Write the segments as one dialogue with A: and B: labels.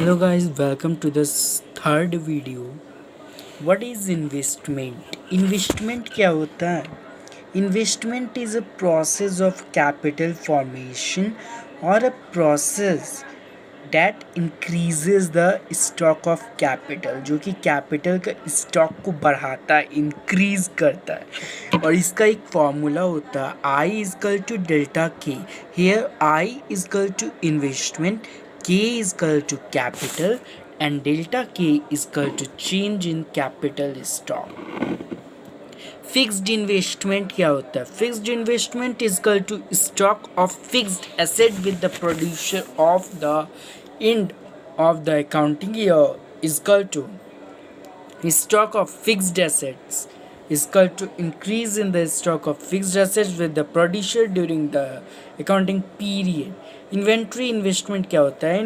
A: Hello guys, welcome to this third video. What is investment? Investment क्या होता है? Investment is a process of capital formation or a process that increases the stock of capital, जो कि capital का stock को बढ़ाता है, increase करता है. और इसका एक formula होता है I is equal to delta K. Here I is equal to investment, K is equal to capital and delta K is equal to change in capital stock. Fixed investment क्या होता है? Fixed investment is equal to stock of fixed asset with the producer of the end of the accounting year is equal to stock of fixed assets is equal to increase in the stock of fixed assets with the producer during the accounting period. Inventory investment क्या होता है?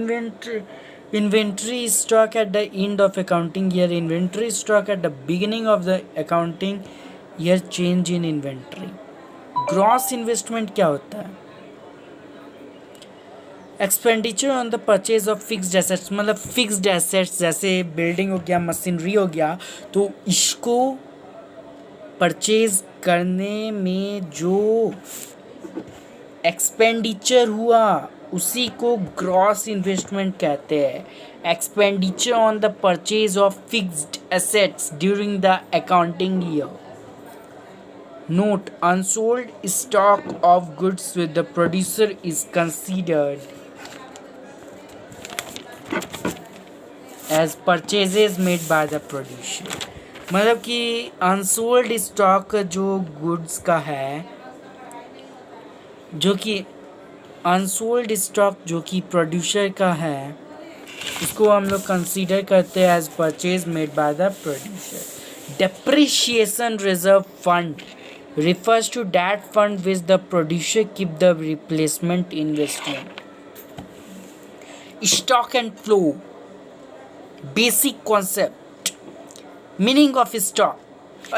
A: Inventory stock at the end of accounting year. Inventory stock at the beginning of the accounting year, change in inventory. Gross investment क्या होता है? Expenditure on the purchase of fixed assets, मतलब fixed assets जैसे building हो गया, machinery हो गया, तो इसको परचेज करने में जो एक्सपेंडिचर हुआ उसी को ग्रॉस इन्वेस्टमेंट कहते हैं. Expenditure on the purchase of fixed assets during the accounting year. Note: unsold stock of goods with the producer is considered as purchases made by the producer. मतलब कि अनसोल्ड स्टॉक जो goods का है, जो कि unsold stock जो कि producer का है, उसको हम लोग कंसीडर करते हैं as purchase made by the producer. Depreciation reserve fund refers to that fund which the producer keep the replacement investment. Stock and flow. Basic concept. Meaning of stock.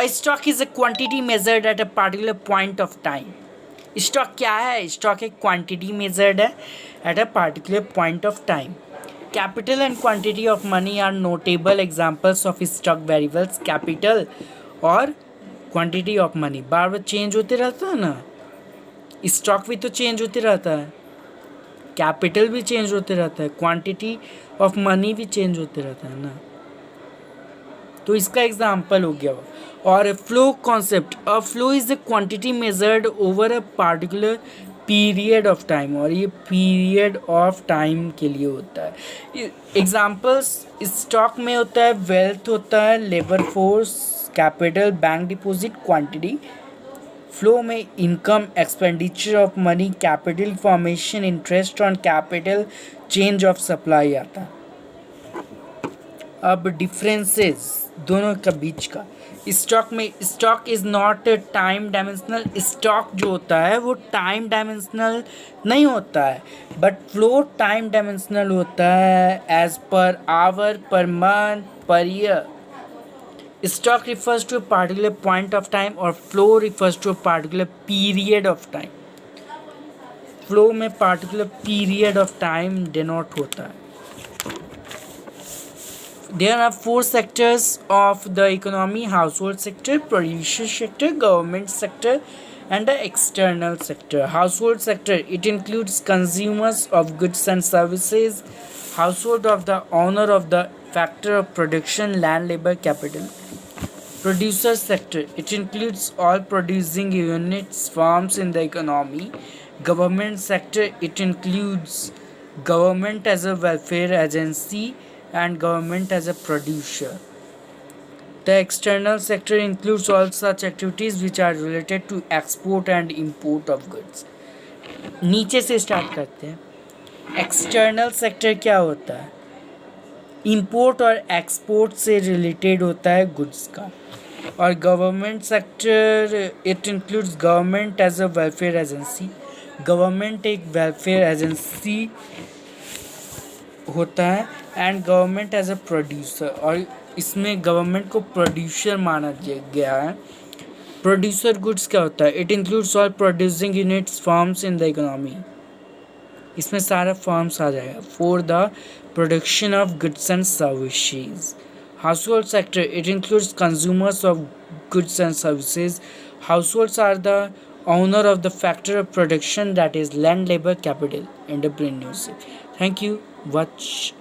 A: A stock is a quantity measured at a particular point of time. Stock क्या है? Stock एक quantity measured है at a particular point of time. Capital and quantity of money are notable examples of stock variables. Capital और quantity of money bar bar change होते रहता है ना. Stock भी तो चेंज होते रहता है, कैपिटल भी चेंज होते रहता है, क्वांटिटी ऑफ मनी भी चेंज होते रहता है ना. तो इसका एग्जांपल हो गया. और flow concept. A flow is the quantity measured over a particular period of time, और ये पीरियड ऑफ टाइम के लिए होता है. एग्जांपल्स स्टॉक में होता है वेल्थ होता है, labour force, capital, bank deposit, quantity. Flow में income, expenditure of money, capital formation, interest on capital, change of supply आता है. अब डिफरेंसेस दोनों का बीच का. स्टॉक में stock is not time dimensional. Stock जो होता है वो टाइम डायमेंशनल नहीं होता है, बट फ्लो टाइम डायमेंशनल होता है as per hour, per month, per year. Stock refers to a particular point of time और flow refers to a particular period of time. Flow में particular period of time denote होता है. There are 4 sectors of the economy: household sector, producer sector, government sector, and the external sector. Household sector, it includes consumers of goods and services, household of the owner of the factor of production, land, labor, capital. Producer sector, it includes all producing units, firms in the economy. Government sector, it includes government as a welfare agency and government as a producer. The external sector includes all such activities which are related to export and import of goods. नीचे से start करते हैं. External sector क्या होता है? Import और export से related होता है गुड्स का. और government sector, it includes government as a welfare agency. Government एक वेलफेयर एजेंसी होता है and government as a producer, और इसमें गवर्नमेंट को प्रोड्यूसर माना गया है. प्रोड्यूसर गुड्स क्या होता है? It includes all producing units, firms in the economy. इसमें सारा फर्म्स आ जाएगा. For the production of goods and services. Household sector, it includes consumers of goods and services. Households are the owner of the factor of production, that is land, labor, capital, entrepreneurship. Thank you. Watch.